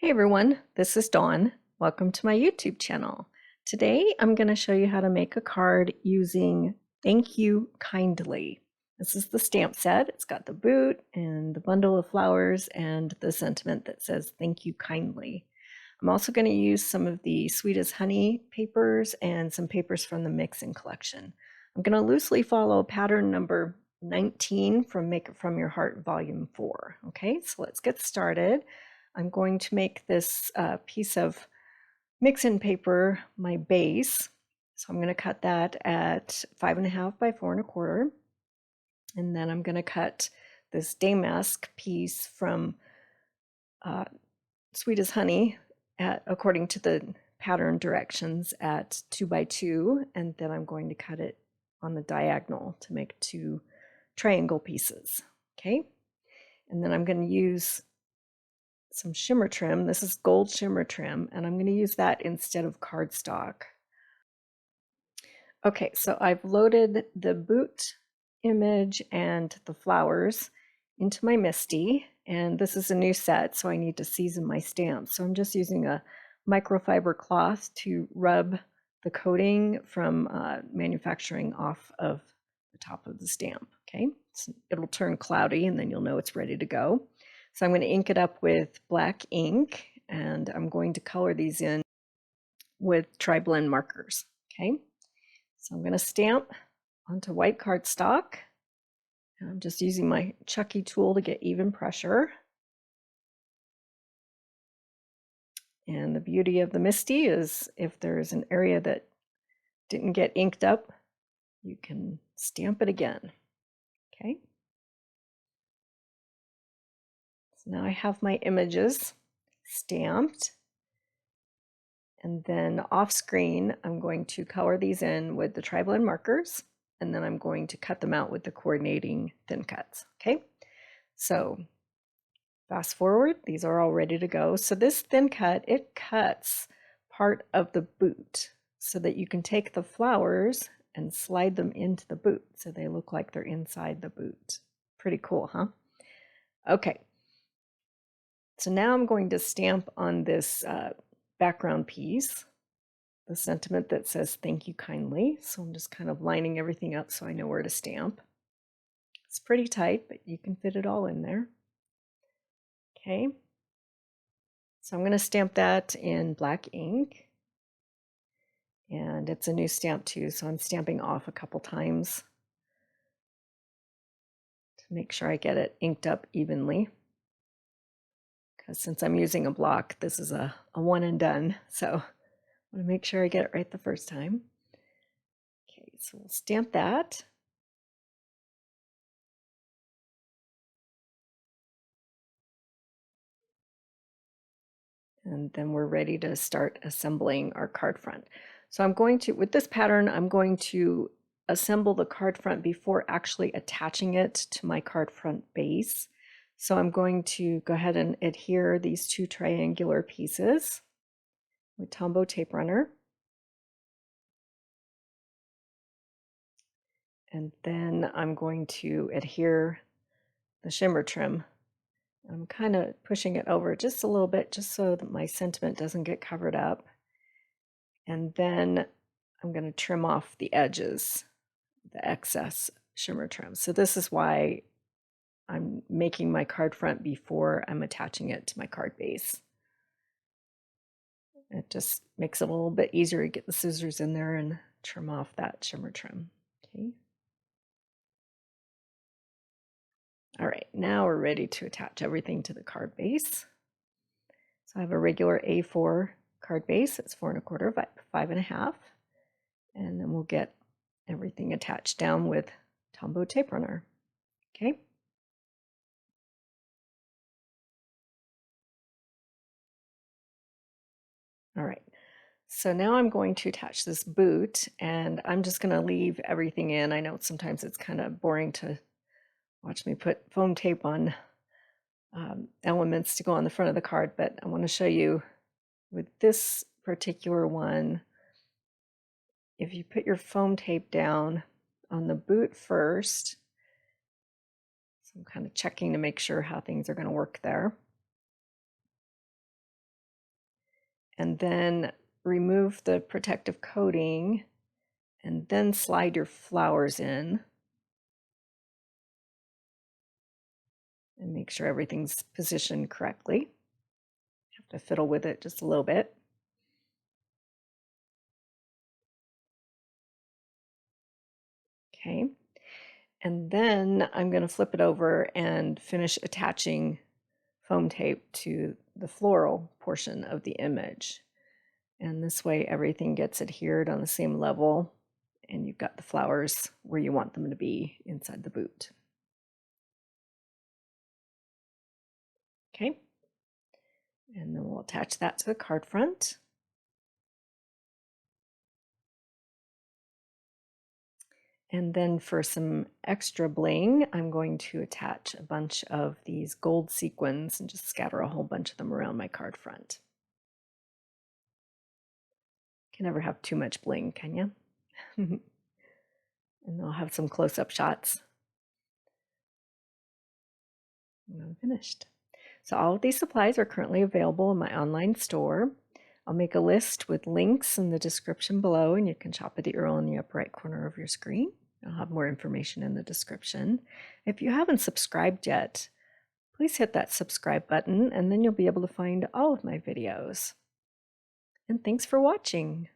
Hey everyone, this is Dawn. Welcome to my YouTube channel. Today I'm going to show you how to make a card using Thank You Kindly. This is the stamp set. It's got the boot and the bundle of flowers and the sentiment that says Thank You Kindly. I'm also going to use some of the Sweet as Honey papers and some papers from the Mix-In collection. I'm going to loosely follow pattern number 19 from Make It From Your Heart Volume 4. Okay, so let's get started. I'm going to make this piece of mix-in paper my base. So I'm going to cut that at 5.5 by 4.25. And then I'm going to cut this damask piece from Sweet as Honey according to the pattern directions at 2 by 2. And then I'm going to cut it on the diagonal to make 2 triangle pieces. Okay. And then I'm going to use some shimmer trim. This is gold shimmer trim, and I'm going to use that instead of cardstock. Okay, so I've loaded the boot image and the flowers into my MISTI, and this is a new set, so I need to season my stamps. So I'm just using a microfiber cloth to rub the coating from manufacturing off of the top of the stamp. Okay, so it'll turn cloudy, and then you'll know it's ready to go. So I'm going to ink it up with black ink, and I'm going to color these in with tri-blend markers. Okay, so I'm going to stamp onto white cardstock. And I'm just using my Chucky tool to get even pressure. And the beauty of the MISTI is if there's an area that didn't get inked up, you can stamp it again. Okay. So now I have my images stamped. And then off screen, I'm going to color these in with the tri-blend markers, and then I'm going to cut them out with the coordinating thin cuts. Okay, so fast forward, these are all ready to go. So this thin cut, it cuts part of the boot so that you can take the flowers and slide them into the boot so they look like they're inside the boot. Pretty cool, huh? Okay, so now I'm going to stamp on this background piece, the sentiment that says thank you kindly. So I'm just kind of lining everything up so I know where to stamp. It's pretty tight, but you can fit it all in there. Okay. So I'm going to stamp that in black ink. And it's a new stamp too, so I'm stamping off a couple times to make sure I get it inked up evenly. Because since I'm using a block, this is a one and done. So I want to make sure I get it right the first time. Okay, so we'll stamp that. And then we're ready to start assembling our card front. So I'm going to, with this pattern, I'm going to assemble the card front before actually attaching it to my card front base. So I'm going to go ahead and adhere these 2 triangular pieces with Tombow tape runner. And then I'm going to adhere the shimmer trim. I'm kind of pushing it over just a little bit just so that my sentiment doesn't get covered up. And then I'm going to trim off the edges, the excess shimmer trim. So this is why I'm making my card front before I'm attaching it to my card base. It just makes it a little bit easier to get the scissors in there and trim off that shimmer trim. Okay. All right, now we're ready to attach everything to the card base. So I have a regular A4 card base. It's 4.25 by 5.5. And then we'll get everything attached down with Tombow tape runner. Okay. All right. So now I'm going to attach this boot, and I'm just going to leave everything in. I know sometimes it's kind of boring to watch me put foam tape on elements to go on the front of the card, but I want to show you with this particular one, if you put your foam tape down on the boot first, so I'm kind of checking to make sure how things are going to work there. and then remove the protective coating, and then slide your flowers in. And make sure everything's positioned correctly. Have to fiddle with it just a little bit. Okay, and then I'm going to flip it over and finish attaching foam tape to the floral portion of the image. And this way everything gets adhered on the same level, and you've got the flowers where you want them to be inside the boot. Okay, and then we'll attach that to the card front. And then for some extra bling, I'm going to attach a bunch of these gold sequins and just scatter a whole bunch of them around my card front. Can never have too much bling, can you? And I'll have some close-up shots. And I'm finished. So all of these supplies are currently available in my online store. I'll make a list with links in the description below, and you can shop at the URL in the upper right corner of your screen. I'll have more information in the description. If you haven't subscribed yet, please hit that subscribe button, and then you'll be able to find all of my videos. And thanks for watching.